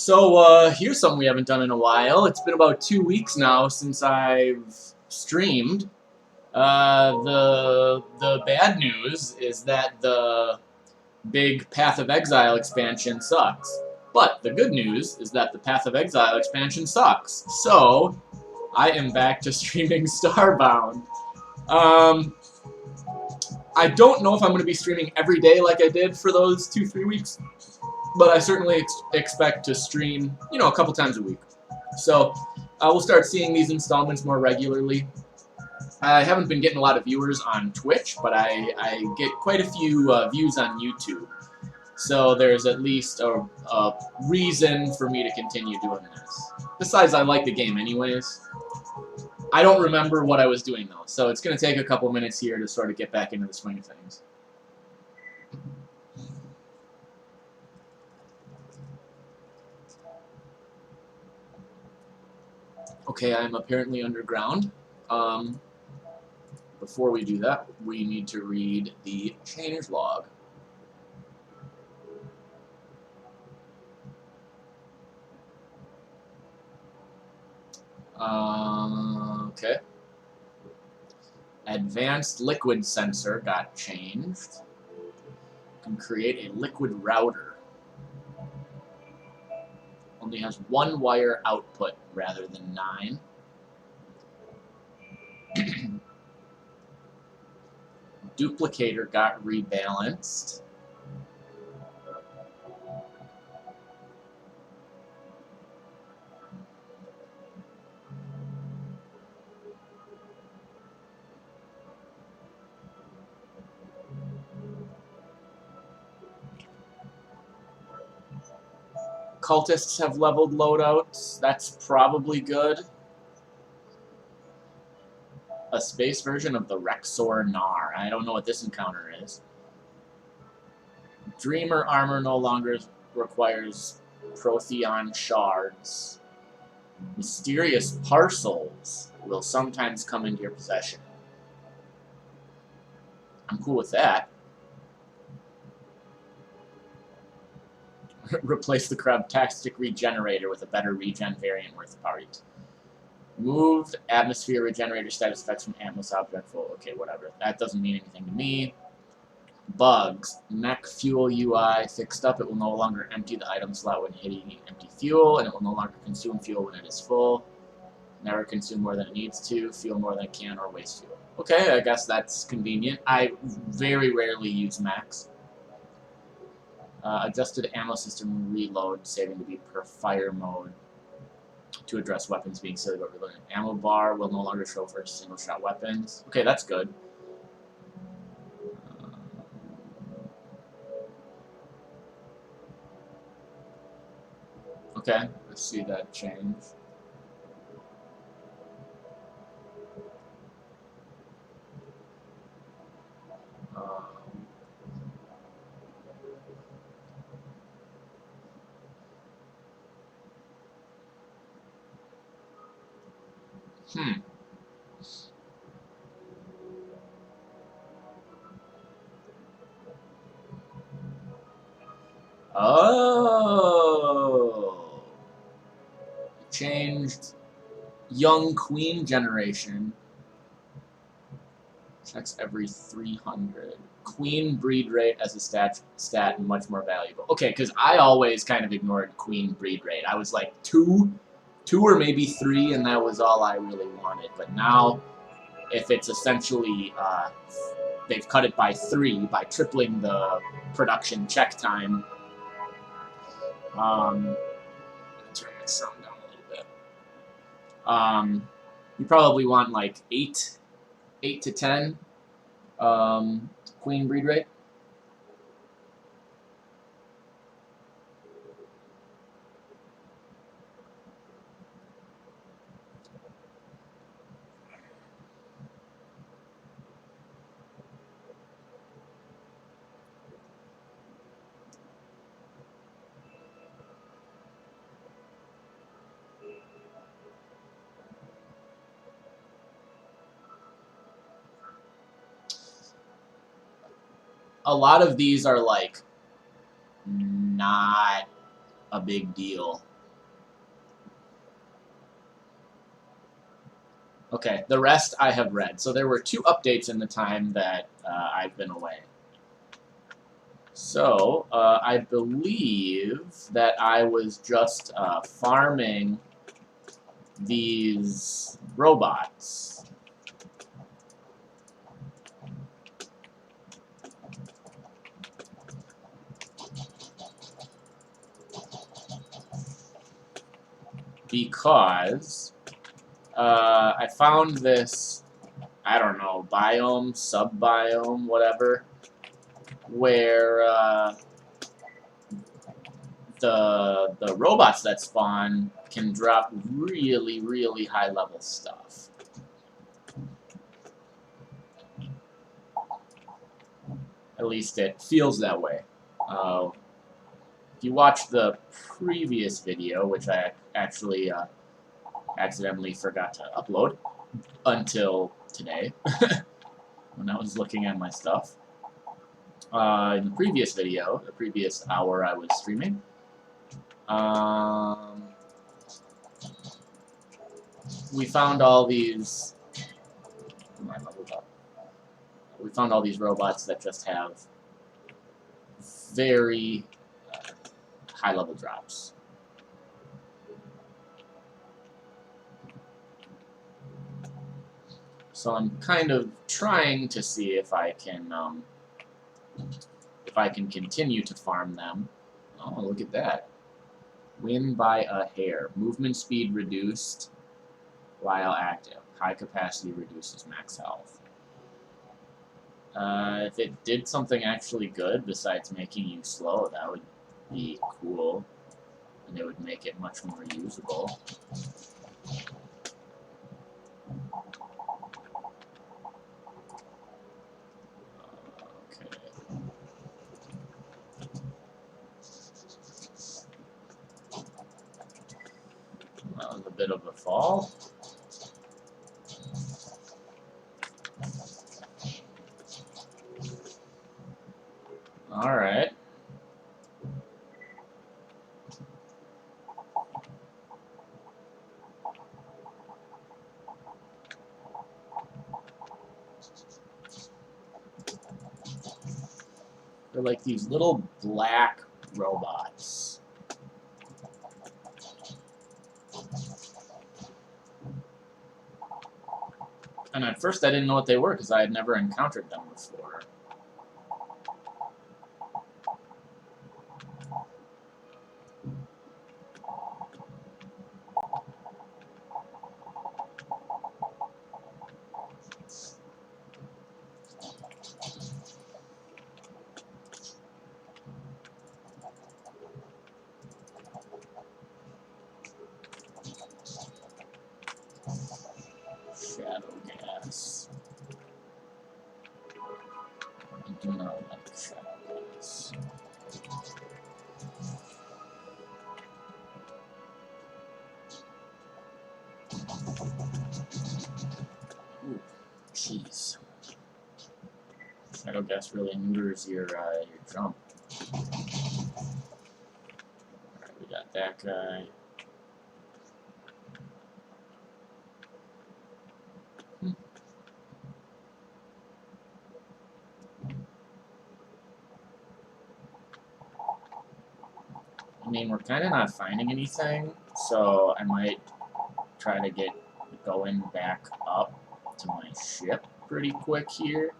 Here's something we haven't done in a while. It's been about 2 weeks now since I've streamed. The bad news is that the big Path of Exile expansion sucks. But the good news is that the Path of Exile expansion sucks. So, I am back to streaming Starbound. I don't know if I'm going to be streaming every day like I did for those 2-3 weeks. But I certainly expect to stream, a couple times a week. So, we'll start seeing these installments more regularly. I haven't been getting a lot of viewers on Twitch, but I get quite a few views on YouTube. So there's at least a reason for me to continue doing this. Besides, I like the game anyways. I don't remember what I was doing, though, so it's going to take a couple minutes here to sort of get back into the swing of things. Okay, I'm apparently underground. Before we do that, we need to read the change log. Okay. Advanced liquid sensor got changed. Can create a liquid router. Only has 1 wire output rather than 9. Duplicator got rebalanced. Cultists have leveled loadouts. That's probably good. A space version of the Rexor Nar. I don't know what this encounter is. Dreamer armor no longer requires Protheon shards. Mysterious parcels will sometimes come into your possession. I'm cool with that. Replace the Crabtastic Regenerator with a better regen variant worth Pyreite. Moved atmosphere regenerator status effects from Atmos object full. Okay, whatever. That doesn't mean anything to me. Bugs. Mech fuel UI fixed up. It will no longer empty the item slot when hitting empty fuel, and it will no longer consume fuel when it is full. Never consume more than it needs to. Fuel more than it can, or waste fuel. Okay, I guess that's convenient. I very rarely use mechs. Adjusted ammo system reload, saving to be per fire mode to address weapons being silly but reloaded. Ammo bar will no longer show for single shot weapons. Okay, that's good. Okay, let's see that change. Oh! Changed young queen generation. Checks every 300. Queen breed rate as a stat much more valuable. Okay, because I always kind of ignored queen breed rate. I was like 2 or maybe 3, and that was all I really wanted. But now, if it's essentially, they've cut it by 3 by tripling the production check time. Turn my sound down a little bit. You probably want like 8 to 10 queen breed rate. A lot of these are like not a big deal. Okay, the rest I have read. So there were 2 updates in the time that I've been away. So I believe that I was just farming these robots. Because I found this, I don't know, biome, sub-biome, whatever, where the robots that spawn can drop really, really high-level stuff. At least it feels that way. If you watch the previous video, which I actually accidentally forgot to upload until today, when I was looking at my stuff. In the previous video, the previous hour I was streaming, we found all these. We found all these robots that just have very high-level drops. So I'm kind of trying to see if I can continue to farm them. Oh, look at that. Win by a hair. Movement speed reduced while active. High capacity reduces max health. If it did something actually good besides making you slow, that would be cool. And it would make it much more usable. That was a bit of a fall. Alright. They're like these little black robots. And at first I didn't know what they were because I had never encountered them before. Shadow gas. I do not like shadow gas. Ooh, jeez. Shadow gas really neuters your jump. Alright, we got that guy. I mean, we're kind of not finding anything, so I might try to get going back up to my ship pretty quick here.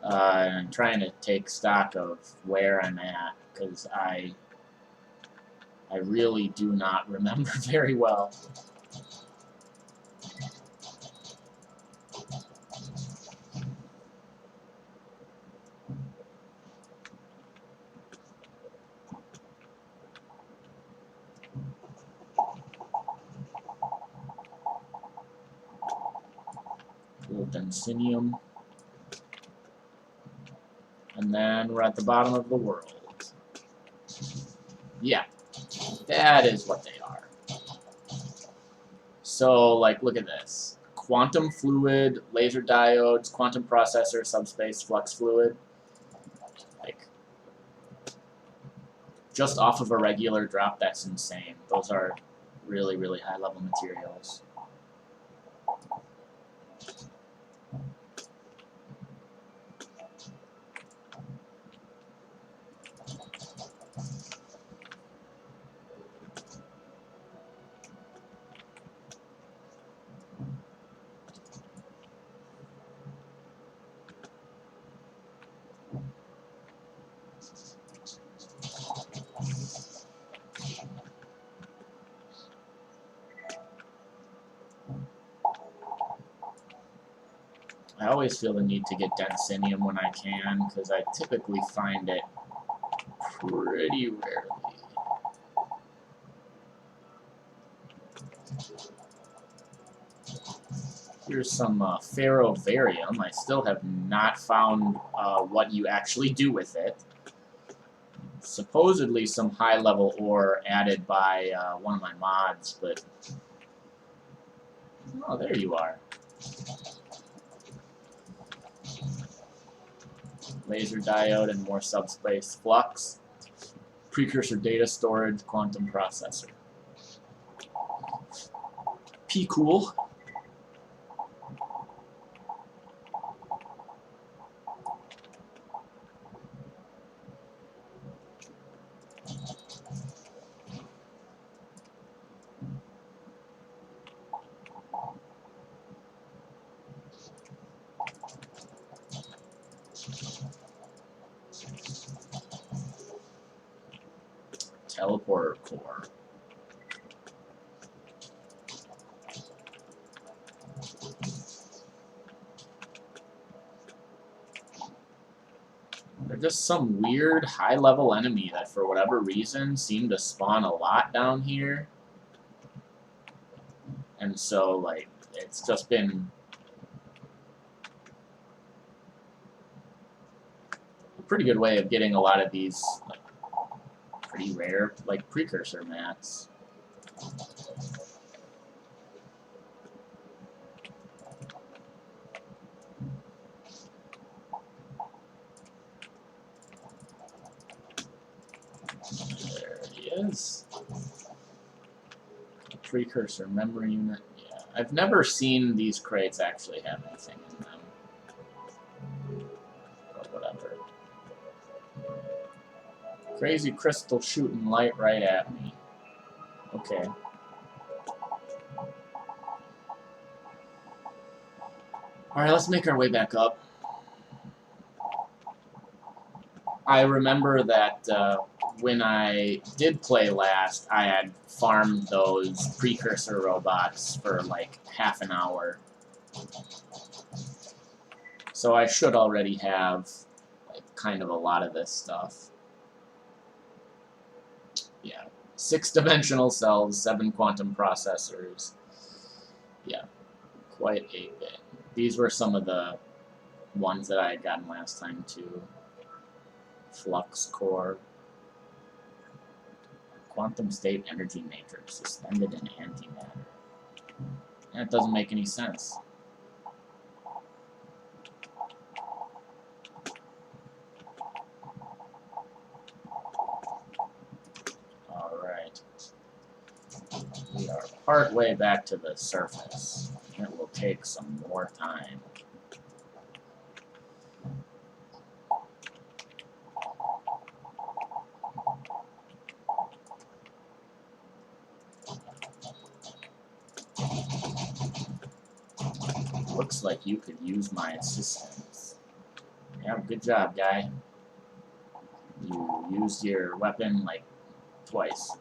I'm trying to take stock of where I'm at, because I really do not remember very well. Densinium. And then we're at the bottom of the world. Yeah, that is what they are. So, like, look at this. Quantum fluid, laser diodes, quantum processor, subspace, flux fluid. Like, just off of a regular drop, that's insane. Those are really, really high-level materials. I always feel the need to get Densinium when I can, because I typically find it pretty rarely. Here's some Ferrovarium. I still have not found what you actually do with it. Supposedly some high-level ore added by one of my mods, but... Oh, there you are. Laser diode and more subspace flux. Precursor data storage, quantum processor. P-cool. Teleporter core. They're just some weird high-level enemy that for whatever reason seem to spawn a lot down here. And so, like, it's just been a pretty good way of getting a lot of these pretty rare, like, precursor mats. There he is. A precursor memory unit. Yeah, I've never seen these crates actually have anything in them. But whatever. Crazy crystal shooting light right at me. Okay. Alright, let's make our way back up. I remember that when I did play last, I had farmed those precursor robots for like half an hour. So I should already have like kind of a lot of this stuff. Yeah. 6-dimensional cells, 7 quantum processors. Yeah. Quite a bit. These were some of the ones that I had gotten last time too. Flux core. Quantum state energy matrix suspended in antimatter. That doesn't make any sense. Alright. We are part way back to the surface. It will take some more time. Looks like you could use my assistance. Yeah, good job, guy. You used your weapon, like, twice.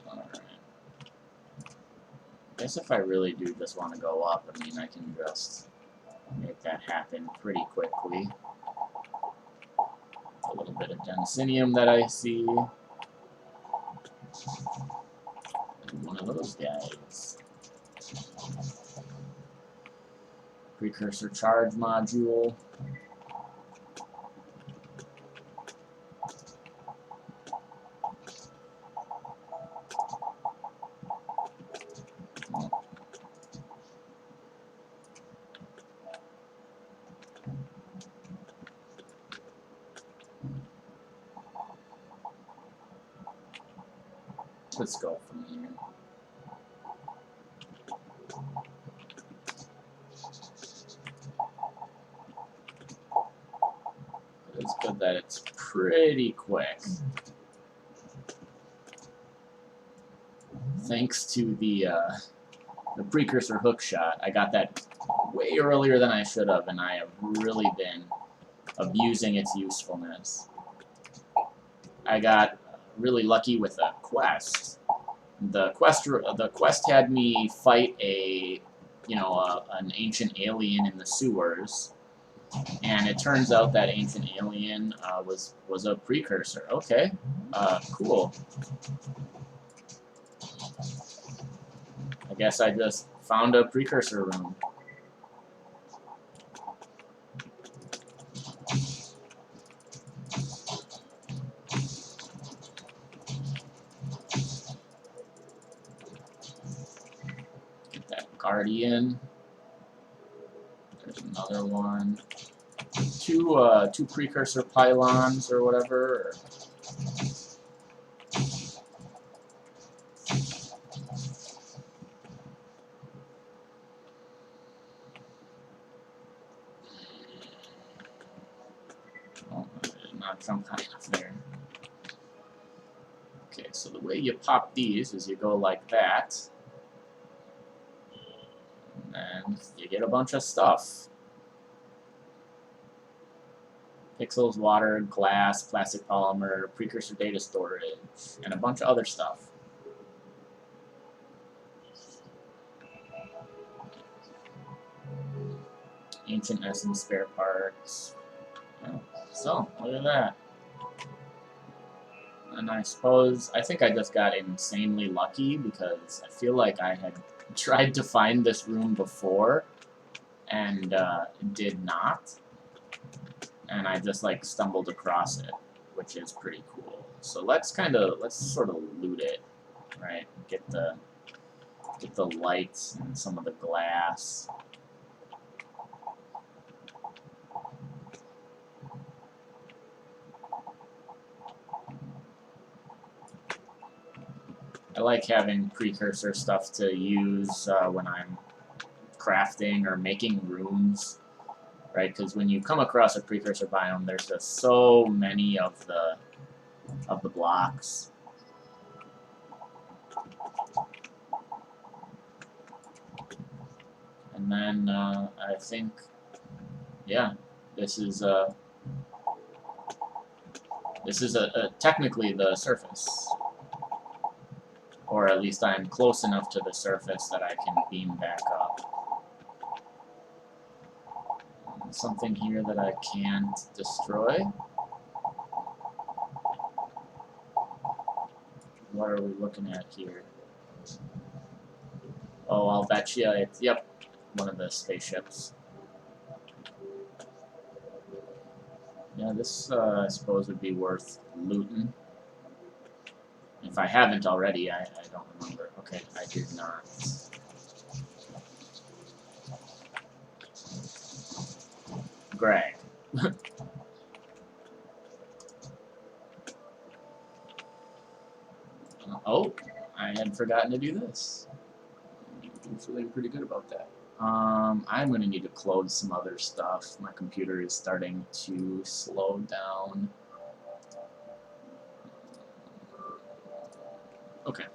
Alright. Guess if I really do just want to go up, I mean, I can just make that happen pretty quickly. A little bit of Densinium that I see. One of those guys. Precursor charge module. Let's go from here. pretty quick. Thanks to the precursor hook shot, I got that way earlier than I should have, and I have really been abusing its usefulness. I got really lucky with a quest. The quest had me fight an ancient alien in the sewers, and it turns out that ancient alien was a precursor. Okay, cool. I guess I just found a precursor room. Get that Guardian. There's another one. Two precursor pylons or whatever. Not some kind of there. Okay, so the way you pop these is you go like that, and you get a bunch of stuff. Pixels, water, glass, plastic polymer, precursor data storage, and a bunch of other stuff. Ancient essence spare parts. Oh, so, look at that. And I think I just got insanely lucky because I feel like I had tried to find this room before and did not. And I just like stumbled across it, which is pretty cool. So let's sort of loot it, right? Get the lights and some of the glass. I like having precursor stuff to use when I'm crafting or making rooms, right? Because when you come across a precursor biome, there's just so many of the blocks. And then I think, yeah, this is technically the surface. Or at least I'm close enough to the surface that I can beam back up. Something here that I can't destroy. What are we looking at here? Oh, I'll bet you it's, yep, one of the spaceships. Yeah, this I suppose would be worth looting. If I haven't already, I don't remember. Okay, I did not. Greg. Oh, I had forgotten to do this. I'm feeling pretty good about that. I'm going to need to close some other stuff. My computer is starting to slow down. Okay.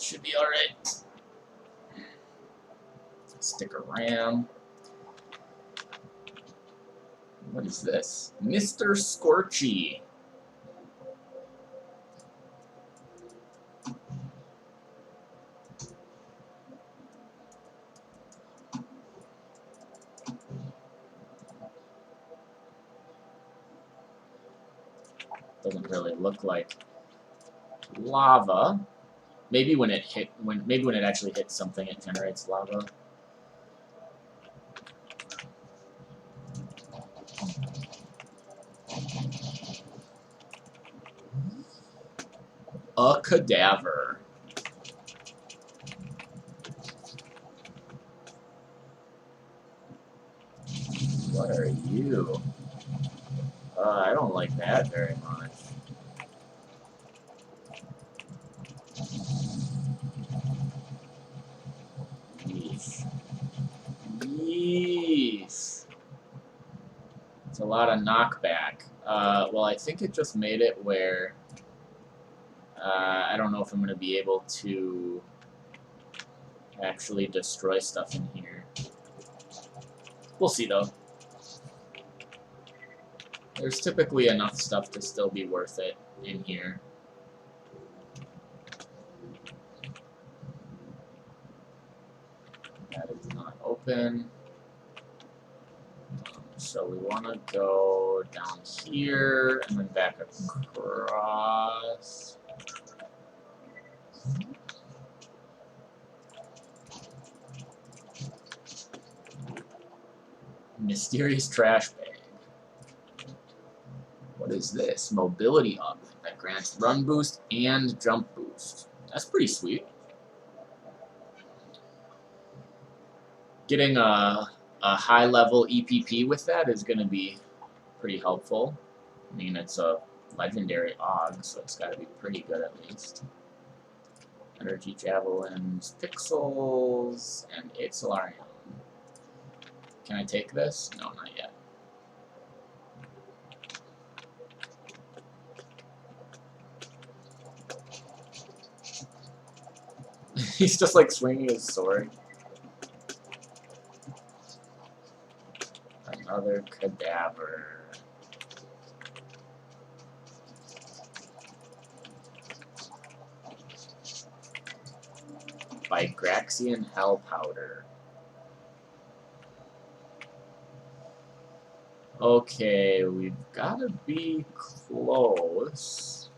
Should be alright. Stick of RAM. What is this? Mr. Scorchy. Doesn't really look like lava. Maybe when it actually hits something, it generates lava. A cadaver. What are you? I don't like that very much. Yeesh. Yeesh. It's a lot of knockback. Well, I think it just made it where I don't know if I'm going to be able to actually destroy stuff in here. We'll see, though. There's typically enough stuff to still be worth it in here. That is not open. So we want to go down here and then back across. Mysterious trash bag. What is this? Mobility augment that grants run boost and jump boost. That's pretty sweet. Getting a high-level EPP with that is going to be pretty helpful. I mean, it's a legendary AUG, so it's got to be pretty good at least. Energy Javelins, Pixels, and 8 Solarium. Can I take this? No, not yet. He's just like swinging his sword. Another cadaver. By Graxian Hell Powder. Okay, we've got to be close.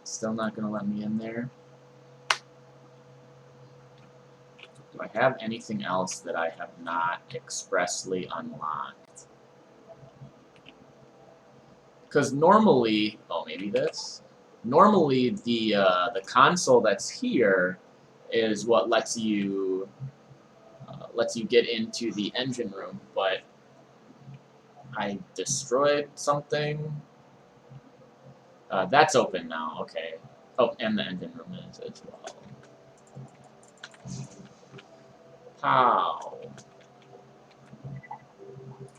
Still not going to let me in there. Do I have anything else that I have not expressly unlocked? Because normally, oh, maybe this? Normally, the console that's here is what lets you get into the engine room, but I destroyed something. That's open now, okay. Oh, and the engine room is as well. How?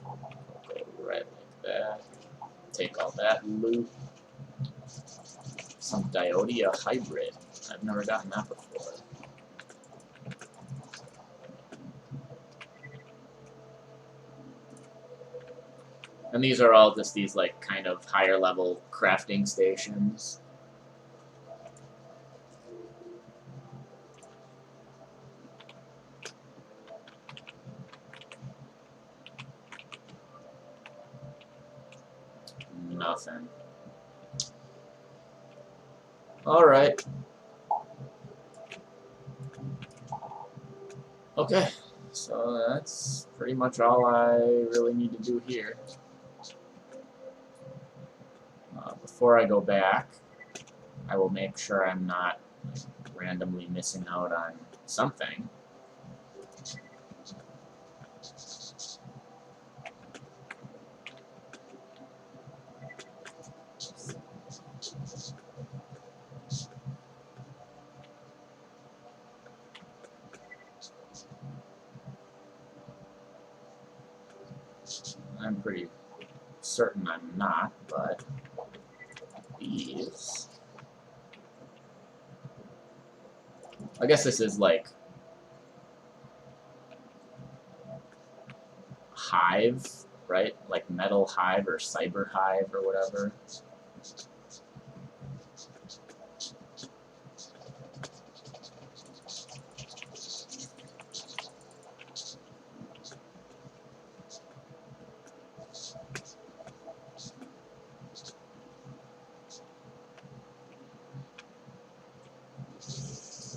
Go right like that. Take all that loot. Some Diodia hybrid. I've never gotten that before. And these are all just these, like, kind of higher level crafting stations. Nothing. Alright. Okay, so that's pretty much all I really need to do here. Before I go back, I will make sure I'm not randomly missing out on something. I'm pretty certain I'm not, but these. I guess this is like Hive, right? Like Metal Hive or Cyber Hive or whatever.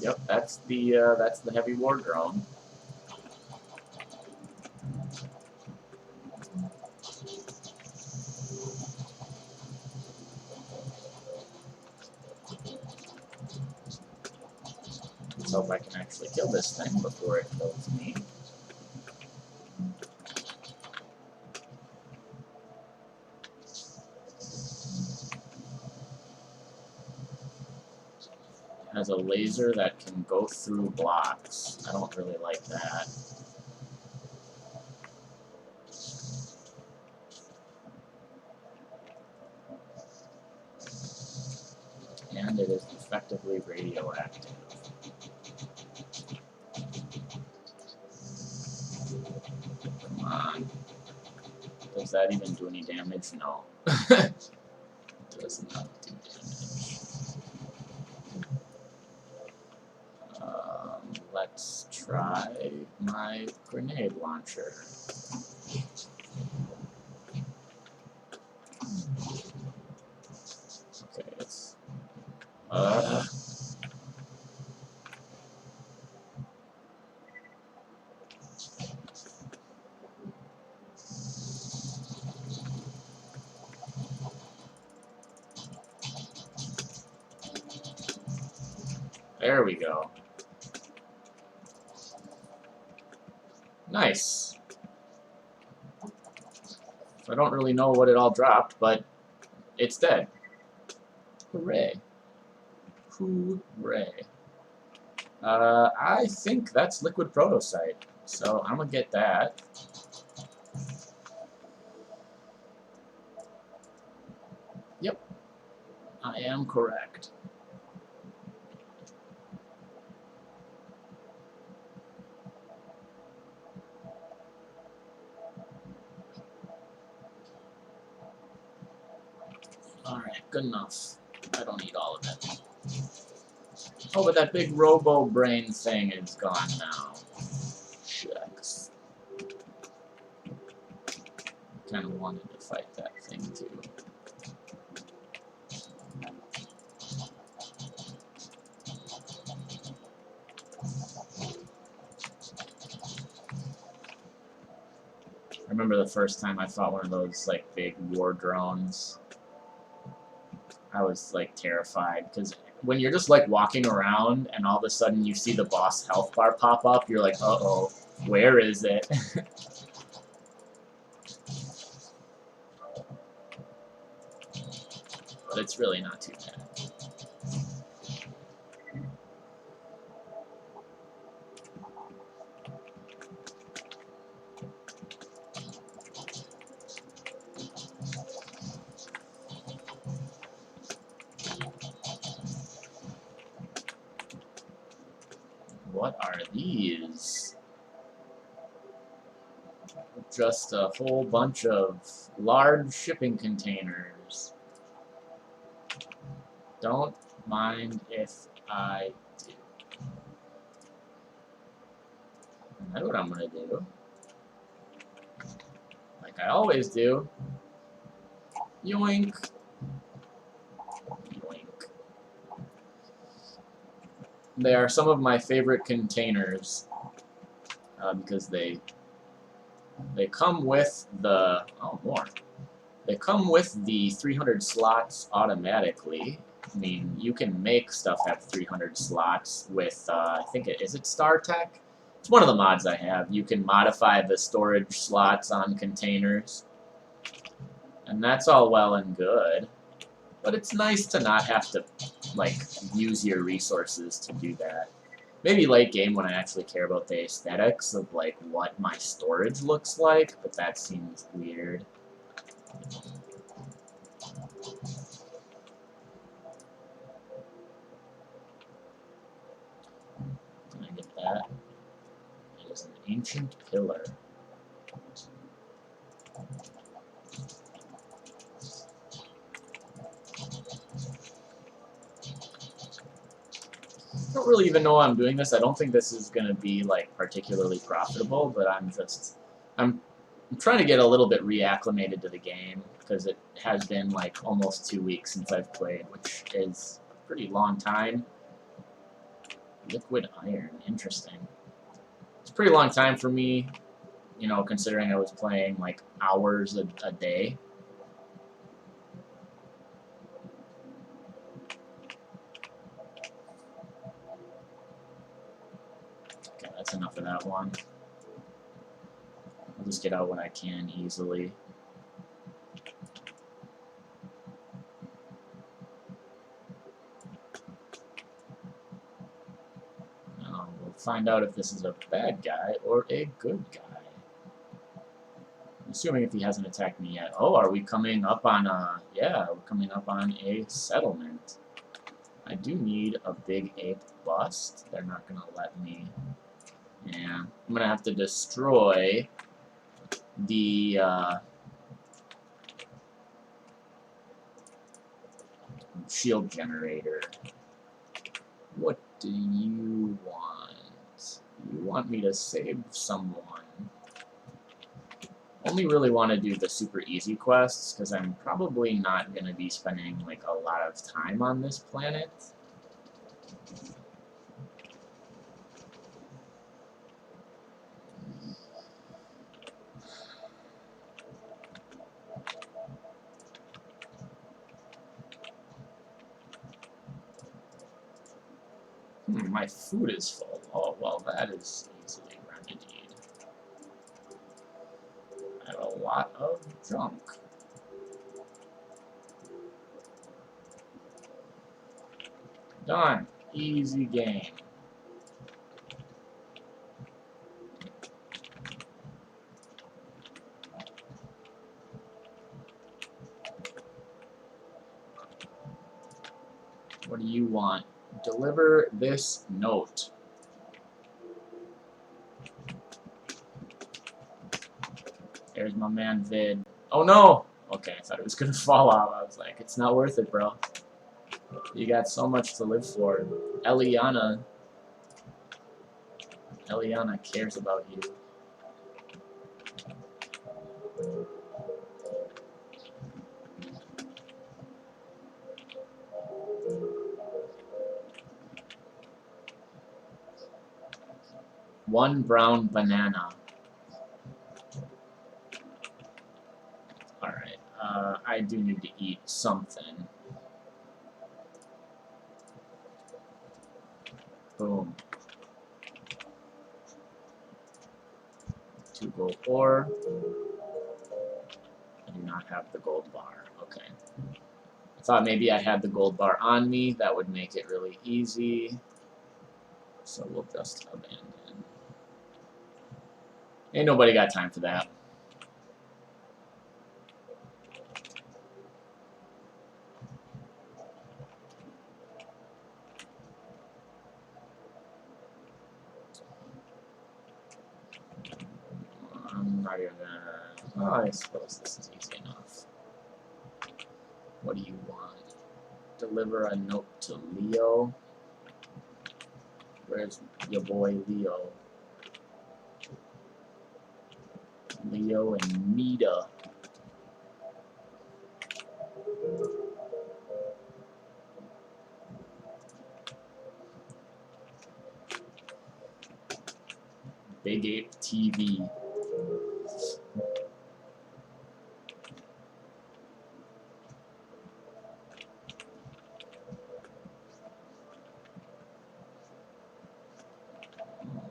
Yep, that's the heavy war drone. Let's hope I can actually kill this thing before it kills me. Has a laser that can go through blocks. I don't really like that. and it is effectively radioactive. Come on. Does that even do any damage? No. Does not do damage. Let's try my grenade launcher. Okay, it's... There we go. Nice. I don't really know what it all dropped, but it's dead. Hooray. Hooray. I think that's liquid protocyte, so I'm gonna get that. Yep, I am correct. Alright, good enough. I don't need all of it. Oh, but that big robo brain thing is gone now. Shucks. Kinda wanted to fight that thing too. I remember the first time I fought one of those like big war drones. I was like terrified because when you're just like walking around and all of a sudden you see the boss health bar pop up, you're like, uh-oh, where is it? But it's really not too bad. What are these? Just a whole bunch of large shipping containers. Don't mind if I do. I know what I'm gonna do. Like I always do. Yoink. Yoink. They are some of my favorite containers because they come with the more. They come with the 300 slots automatically. I mean, you can make stuff have 300 slots with I think is it StarTech? It's one of the mods I have. You can modify the storage slots on containers, and that's all well and good. But it's nice to not have to, like, use your resources to do that. Maybe late game when I actually care about the aesthetics of, like, what my storage looks like, but that seems weird. Can I get that? It is an ancient pillar. I don't really even know why I'm doing this. I don't think this is going to be like particularly profitable, but I'm trying to get a little bit reacclimated to the game because it has been like almost 2 weeks since I've played, which is a pretty long time. Liquid iron, interesting. It's a pretty long time for me, you know, considering I was playing like hours a day. That's enough of that one. I'll just get out what I can easily. Now we'll find out if this is a bad guy or a good guy. I'm assuming if he hasn't attacked me yet. Oh, are we coming up on a... Yeah, we're coming up on a settlement. I do need a big ape bust. They're not gonna let me. Yeah, I'm gonna have to destroy the shield generator. What do you want? You want me to save someone? Only really want to do the super easy quests because I'm probably not going to be spending like a lot of time on this planet. My food is full. Oh, well, that is easily remedied. I have a lot of junk. Done. Easy game. What do you want? Deliver this note. There's my man Vid. Oh no! Okay, I thought it was gonna fall out. I was like, it's not worth it, bro. You got so much to live for. Eliana cares about you. One brown banana. Alright, I do need to eat something. Boom. 2 gold ore. I do not have the gold bar. Okay. I thought maybe I had the gold bar on me. That would make it really easy. So we'll just abandon. Ain't nobody got time for that. I'm not even gonna... Oh, I suppose this is easy enough. What do you want? Deliver a note to Leo. Where's your boy Leo? Leo and Nita. Big Ape TV.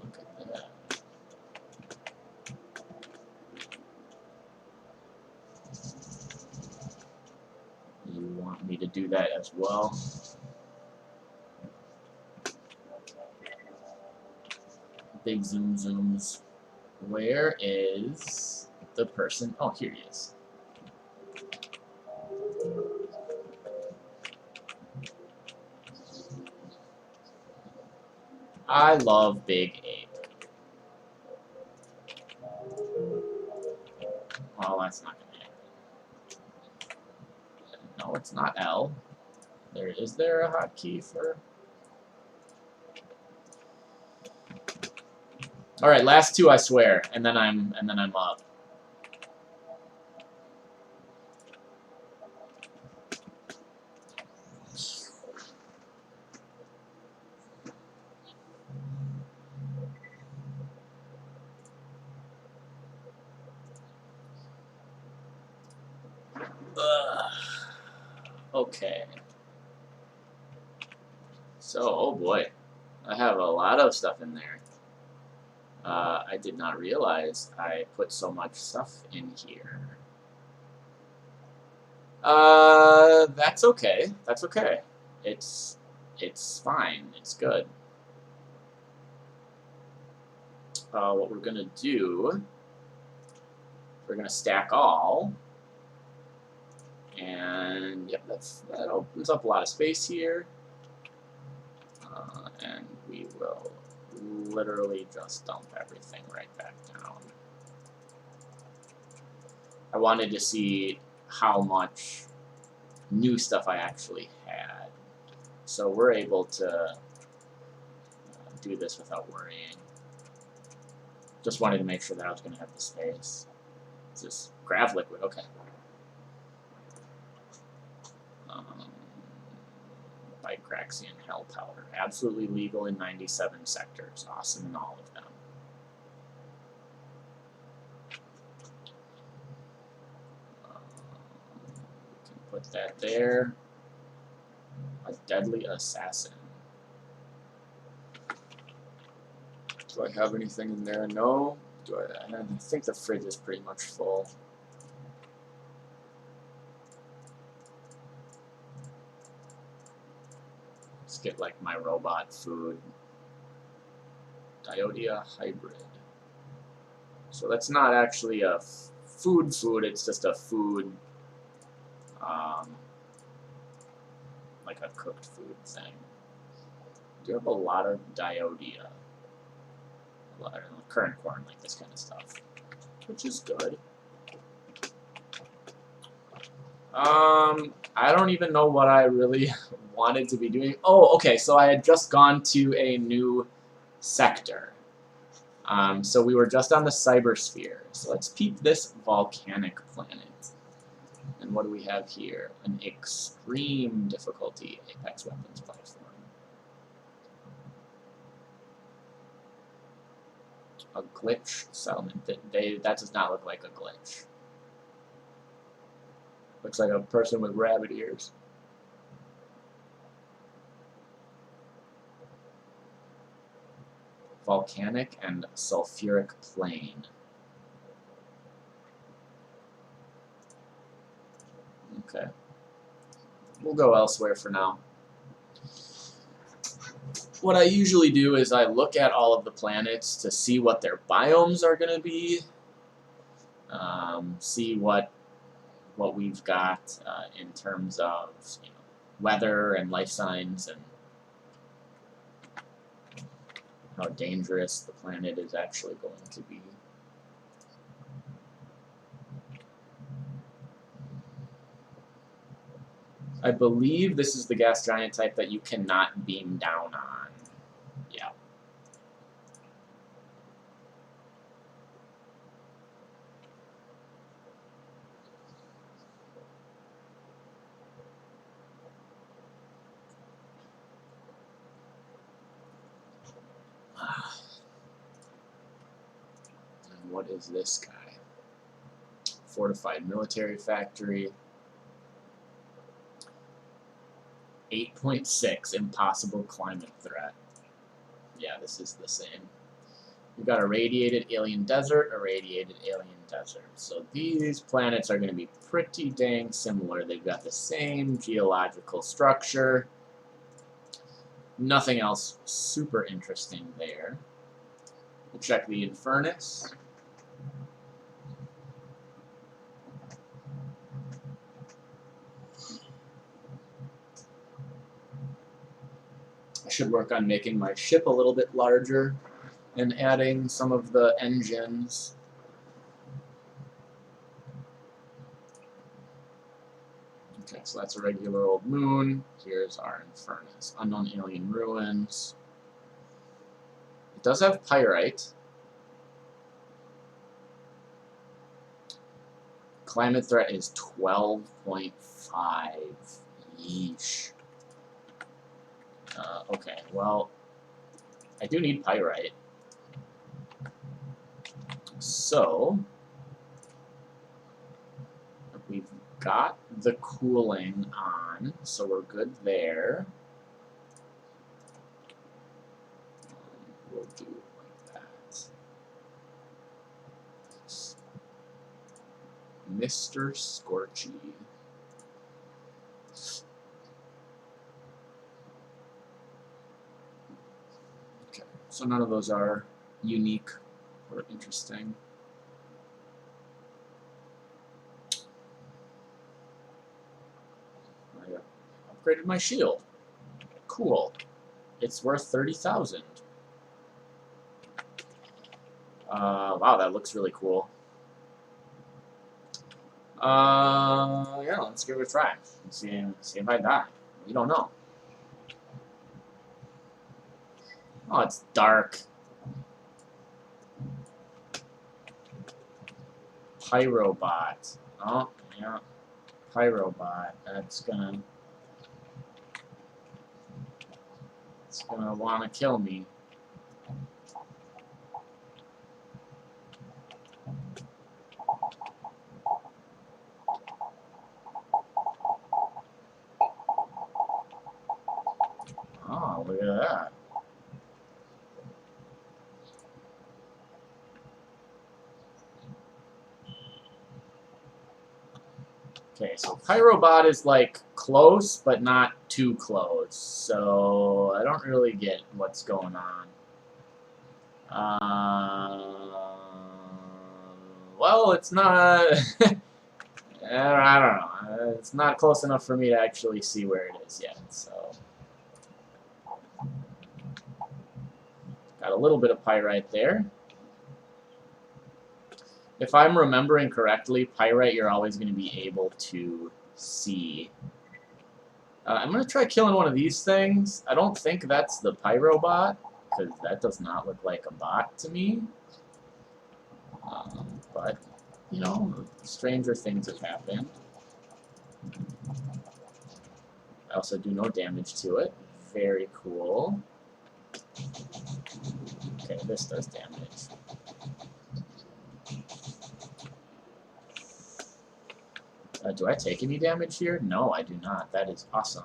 Look at that. You want me to do that as well? Big zoom zooms. Where is the person? Oh, here he is. I love Big Ape. Well, that's not gonna happen. No, it's not L. Is there a hotkey for? All right, last 2, I swear, and then I'm up. Okay. So, oh boy, I have a lot of stuff in there. I did not realize I put so much stuff in here. That's okay. That's okay. It's fine. It's good. What we're gonna do, we're gonna stack all, and yep, that opens up a lot of space here. And we will literally just dump everything right back down. I wanted to see how much new stuff I actually had. So we're able to do this without worrying. Just wanted to make sure that I was going to have the space. It's just grav liquid, okay. Bicraxian hell powder. Absolutely legal in 97 sectors. Awesome in all of them. We can put that there. A deadly assassin. Do I have anything in there? No. Do I think the fridge is pretty much full. Let's get like my robot food. Diodia hybrid. So that's not actually a food, it's just a food, like a cooked food thing. Do have a lot of Diodia. A lot of current corn, like this kind of stuff, which is good. I don't even know what I really wanted to be doing. Oh, okay, so I had just gone to a new sector. So we were just on the cybersphere. So let's peep this volcanic planet. And what do we have here? An extreme difficulty Apex weapons platform. A glitch settlement. That does not look like a glitch. Looks like a person with rabbit ears. Volcanic and sulfuric plain. Okay. We'll go elsewhere for now. What I usually do is I look at all of the planets to see what their biomes are going to be. See what we've got in terms of weather and life signs and how dangerous the planet is actually going to be. I believe this is the gas giant type that you cannot beam down on. Yeah. And what is this guy? Fortified military factory. 8.6, impossible climate threat. Yeah, this is the same. We've got a radiated alien desert, a radiated alien desert. So these planets are going to be pretty dang similar. They've got the same geological structure. Nothing else super interesting there. We'll check the Infernus. I should work on making my ship a little bit larger and adding some of the engines. Okay, so that's a regular old moon. Here's our Infernus. Unknown alien ruins. It does have Pyreite. Climate threat is 12.5. Yeesh. Okay, well, I do need Pyreite. So, we've got the cooling on, so we're good there. We'll do it like that. Mr. Scorchy. Okay, so none of those are unique or interesting. I upgraded my shield. Cool. it's worth 30,000. Wow, that looks really cool. Yeah, let's give it a try. See if I die. We don't know. Oh, it's dark. Pyrobot. Oh, yeah. Pyrobot. It's gonna wanna kill me. Oh, look at that. Okay, so Pyrobot is like close, but not too close. So I don't really get what's going on. Well, it's not. I don't know. It's not close enough for me to actually see where it is yet. So got a little bit of pyrite there. If I'm remembering correctly, pyrite you're always going to be able to see. I'm going to try killing one of these things. I don't think that's the Pyrobot, because that does not look like a bot to me. But, you know, stranger things have happened. I also do no damage to it. Very cool. Okay, this does damage. Do I take any damage here? No, I do not. That is awesome.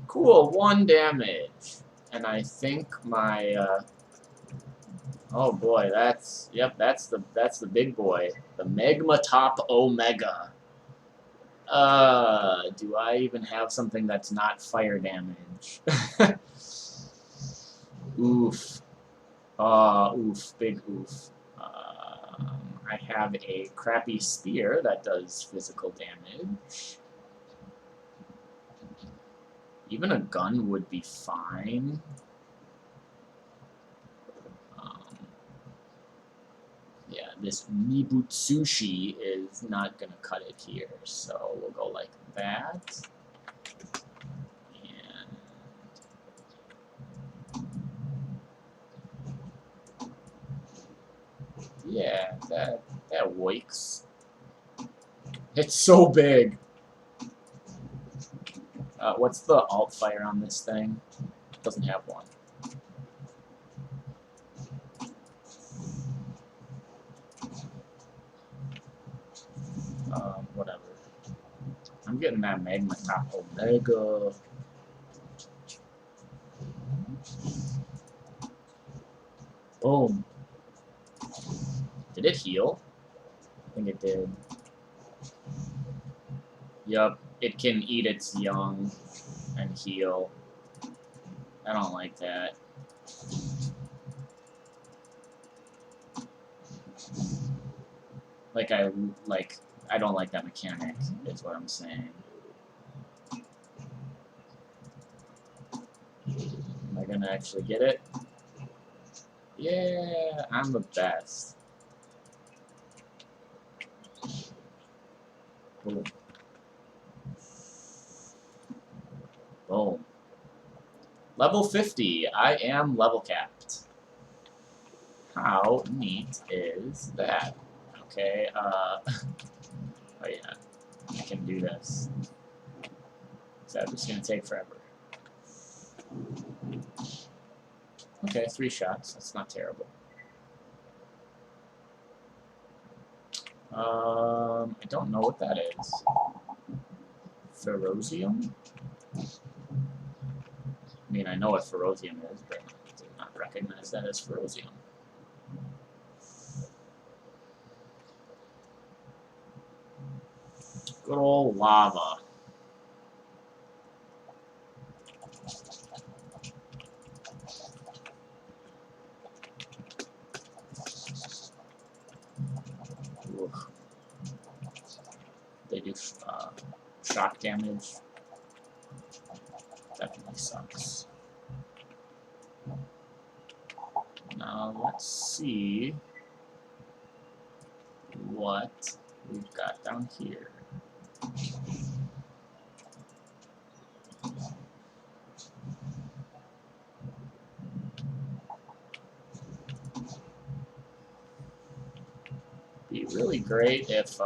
Cool, 1 damage. And I think my, oh boy, that's the big boy. The Magma Top Omega. Do I even have something that's not fire damage? Oof. Oof, big oof. I have a crappy spear that does physical damage. Even a gun would be fine. Yeah, this Mibutsushi is not gonna cut it here, so we'll go like that. And yeah, that works. It's so big. What's the alt fire on this thing? It doesn't have one. Whatever. I'm getting that Magma Top Omega. Boom. Did it heal? I think it did. Yup, it can eat its young and heal. I don't like that. I don't like that mechanic, is what I'm saying. Am I gonna actually get it? Yeah, I'm the best. Boom. Boom. Level 50. I am level capped. How neat is that? Okay, oh yeah, I can do this. So it's just gonna take forever. Okay, 3 shots. That's not terrible. I don't know what that is. Ferrosium? I mean, I know what ferrosium is, but I did not recognize that as ferrosium. Good old lava. Oof. They do shock damage. Definitely sucks. Now let's see what we've got down here. Be really great if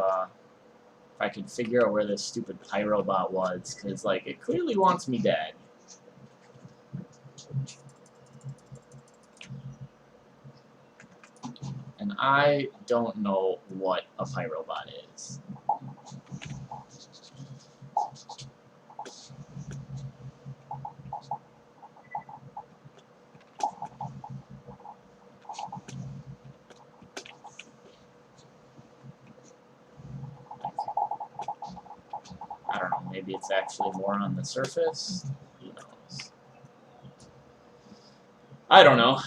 I could figure out where this stupid Pyrobot was, because like it clearly wants me dead. And I don't know what a Pyrobot is. I don't know, maybe it's actually more on the surface? Who knows? I don't know.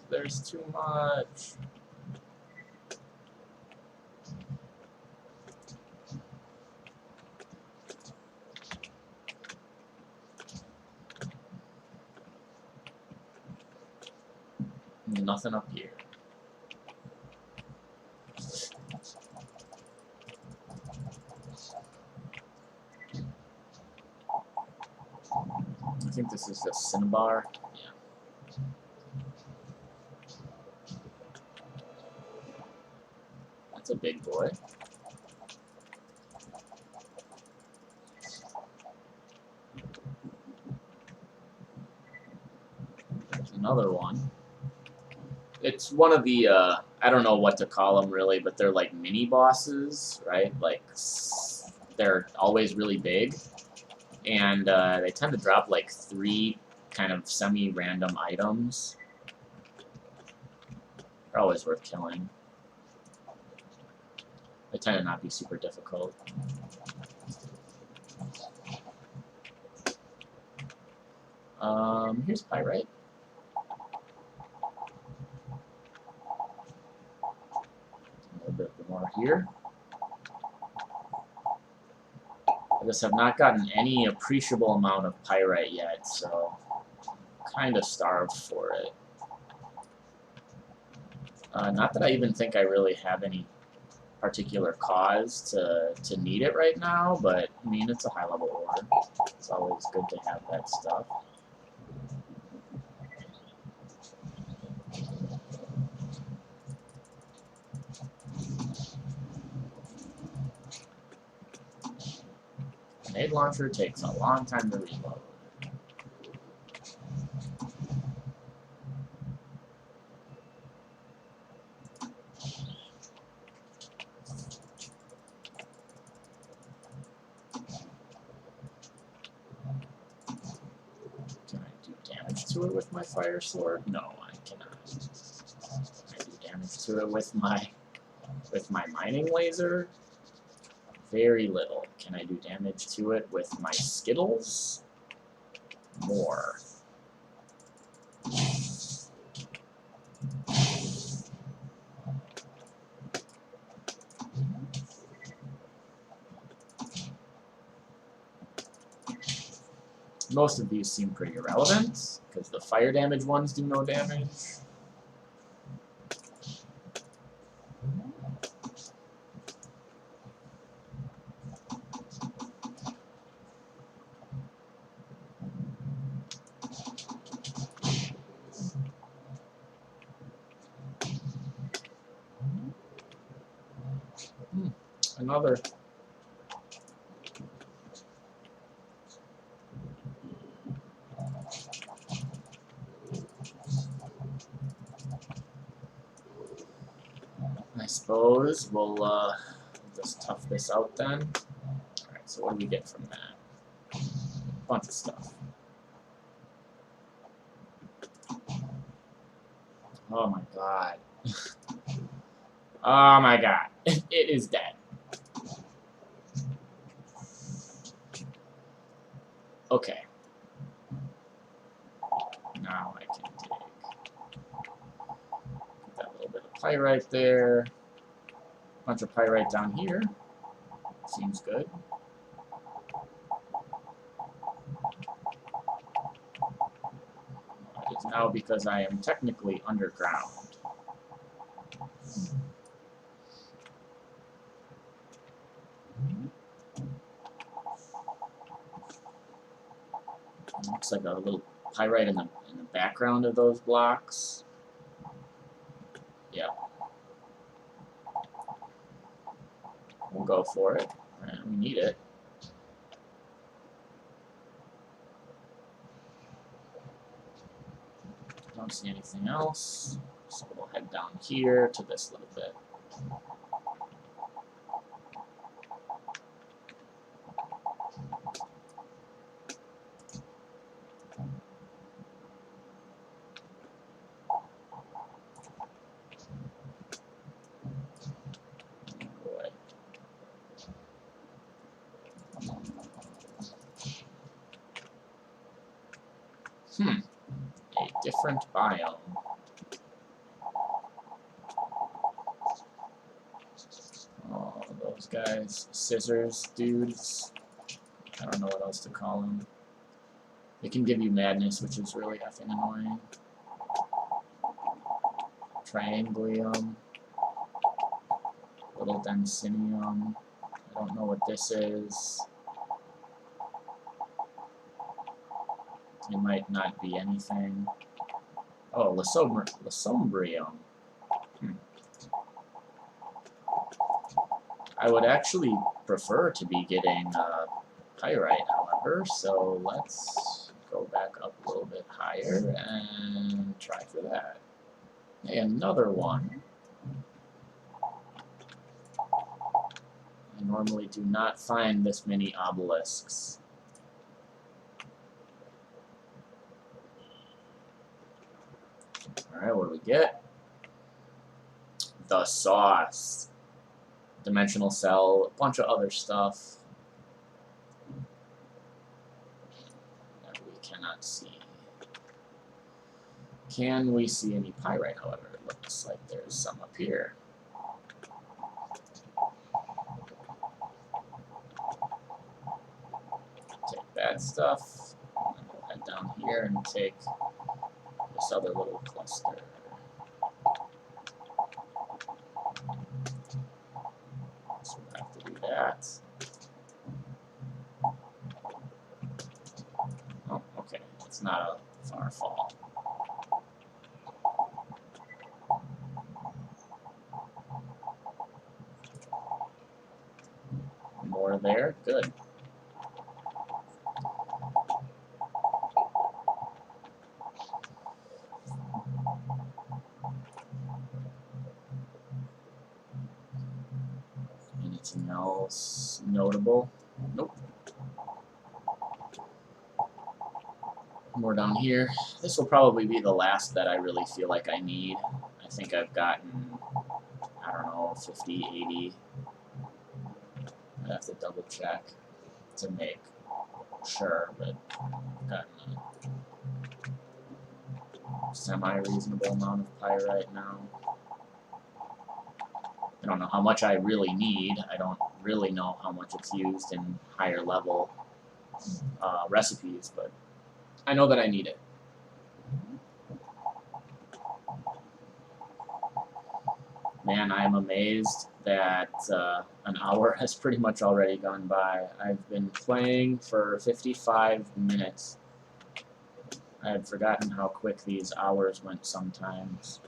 There's too much. Nothing up here. I think this is the Cinnabar. Yeah. That's a big boy. There's another one. It's one of the, I don't know what to call them really, but they're like mini bosses, right? Like, they're always really big. And they tend to drop like 3 kind of semi-random items. They're always worth killing. They tend to not be super difficult. Here's Pyreite. A little bit more here. I just have not gotten any appreciable amount of Pyreite yet, so I'm kind of starved for it. Not that I even think I really have any particular cause to need it right now, but I mean, it's a high-level ore. It's always good to have that stuff. Grenade launcher takes a long time to reload. Can I do damage to it with my fire sword? No, I cannot. Can I do damage to it with my mining laser? Very little. Can I do damage to it with my Skittles? More. Most of these seem pretty irrelevant, because the fire damage ones do no damage. Another. I suppose we'll just tough this out then. Alright, so what do we get from that? Bunch of stuff. Oh my god. Oh my god. It is dead. Okay. Now I can take that little bit of Pyreite there. Bunch of pyrite down here. Seems good. It is now because I am technically underground. Looks like a little pyrite in the background of those blocks. Yep. We'll go for it. We need it. Don't see anything else. So we'll head down here to this little bit. A different biome. Oh, those guys. Scissors dudes. I don't know what else to call them. They can give you madness, which is really effing annoying. Trianglium. Little densinium. I don't know what this is. It might not be anything. Oh, Lasombrium. I would actually prefer to be getting Pyreite, however, so let's go back up a little bit higher and try for that. Hey, another one. I normally do not find this many obelisks. Alright, what do we get? The sauce. Dimensional cell, a bunch of other stuff that we cannot see. Can we see any pyrite, however? It looks like there's some up here. Take that stuff, and we'll head down here and take this other little cluster. So we'll have to do that. Oh, okay. It's not a far fall. More there. Good. Anything else notable? Nope. More down here. This will probably be the last that I really feel like I need. I think I've gotten, I don't know, 50, 80. I have to double check to make sure, but I've gotten a semi-reasonable amount of pyrite now. I don't know how much I really need. I don't really know how much it's used in higher level recipes, but I know that I need it. Man, I am amazed that an hour has pretty much already gone by. I've been playing for 55 minutes. I had forgotten how quick these hours went sometimes.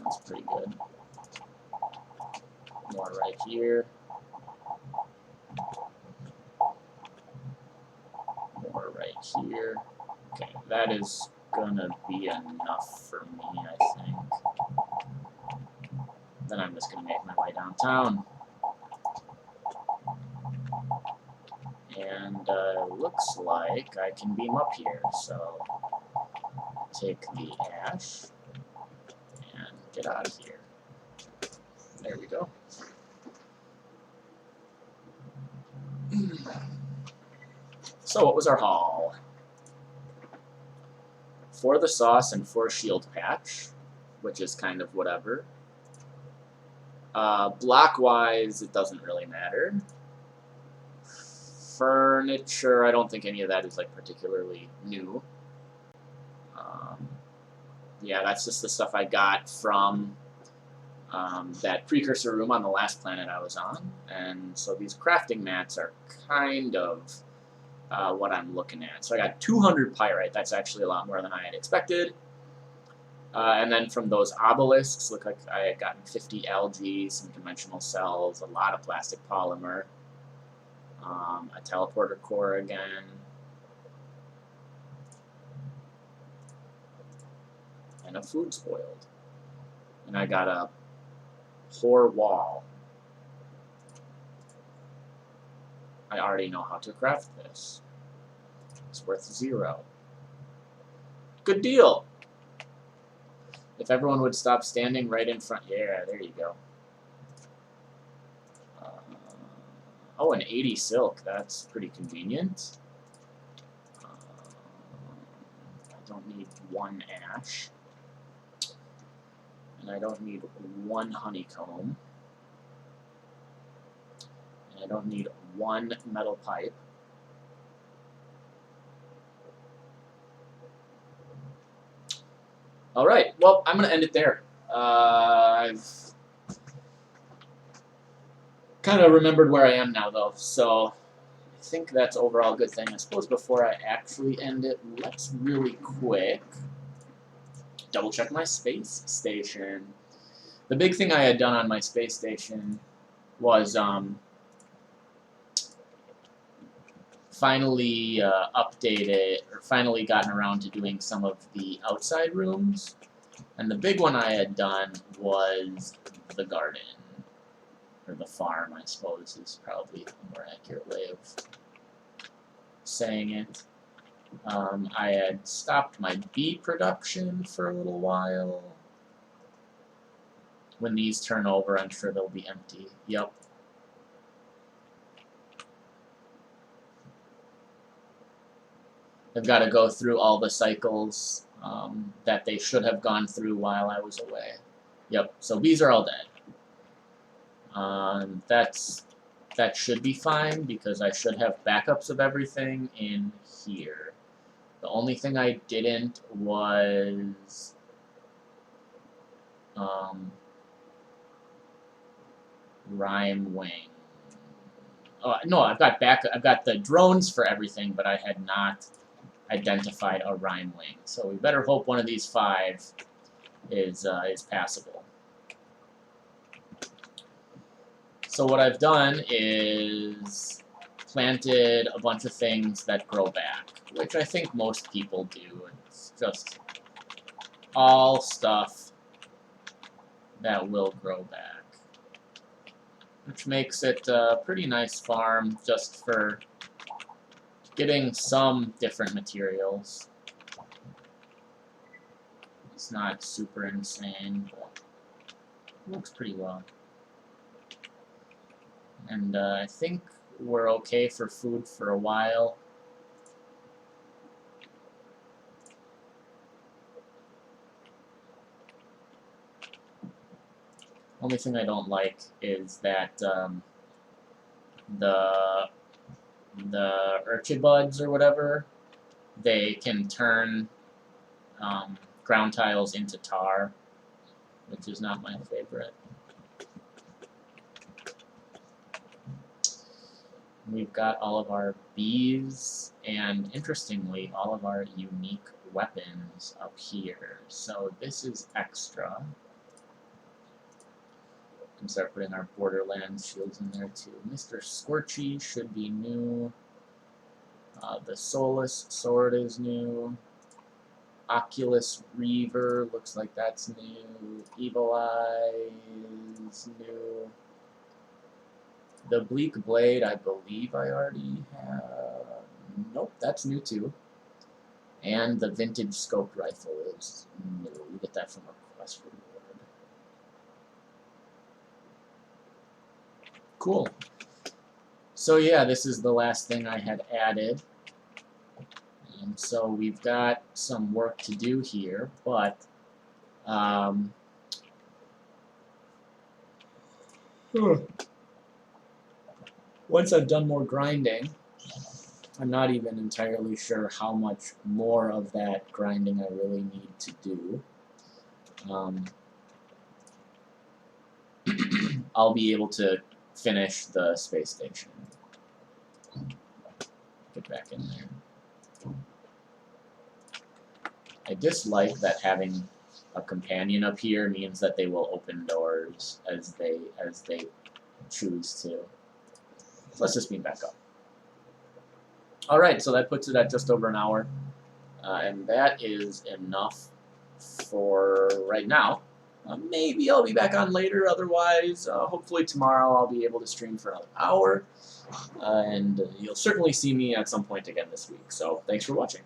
That's pretty good. More right here. More right here. Okay, that is gonna be enough for me, I think. Then I'm just gonna make my way downtown. And looks like I can beam up here, so take the ash and get out of here. There we go. So what was our haul? 4 the sauce and 4 shield patch. which is kind of whatever. Block-wise, it doesn't really matter. Furniture, I don't think any of that is like particularly new. Yeah, that's just the stuff I got from that precursor room on the last planet I was on. And so these crafting mats are kind of what I'm looking at. So I got 200 Pyreite. That's actually a lot more than I had expected. And then from those obelisks, look like I had gotten 50 algae, some conventional cells, a lot of plastic polymer, a teleporter core again, and a food spoiled. And I got a whore wall. I already know how to craft this. It's worth 0. Good deal! If everyone would stop standing right in front... Yeah, there you go. Oh, an 80 silk. That's pretty convenient. I don't need 1 ash. And I don't need 1 honeycomb. And I don't need 1 metal pipe. Alright, well, I'm going to end it there. I've kind of remembered where I am now, though, so I think that's overall a good thing. I suppose before I actually end it, let's really quick double-check my space station. The big thing I had done on my space station was finally updated, or finally gotten around to doing some of the outside rooms. And the big one I had done was the garden, or the farm, I suppose, is probably a more accurate way of saying it. I had stopped my bee production for a little while. When these turn over, I'm sure they'll be empty. Yep. I've got to go through all the cycles that they should have gone through while I was away. Yep, so bees are all dead. That should be fine, because I should have backups of everything in here. The only thing I didn't was rhyme wing. Oh no, I've got the drones for everything, but I had not identified a rhyme wing. So we better hope one of these 5 is passable. So what I've done is planted a bunch of things that grow back, which I think most people do. It's just all stuff that will grow back, which makes it a pretty nice farm just for getting some different materials. It's not super insane, but it looks pretty well. And I think we're okay for food for a while. Only thing I don't like is that the urchibuds or whatever, they can turn ground tiles into tar, which is not my favorite. We've got all of our bees, and interestingly, all of our unique weapons up here. So this is extra. We can start putting our Borderlands shields in there too. Mr. Scorchy should be new. The Solus sword is new. Oculus Reaver looks like that's new. Evil Eye is new. The Bleak Blade, I believe I already have. Nope, that's new too. And the Vintage Scoped Rifle is new. We get that from a quest reward. Cool. So yeah, this is the last thing I had added. And so we've got some work to do here, but Once I've done more grinding, I'm not even entirely sure how much more of that grinding I really need to do. I'll be able to finish the space station. Get back in there. I dislike that having a companion up here means that they will open doors as they choose to. So let's just beam back up. Alright, so that puts it at just over an hour. And that is enough for right now. Maybe I'll be back on later, otherwise, hopefully tomorrow I'll be able to stream for another hour. And you'll certainly see me at some point again this week. So thanks for watching.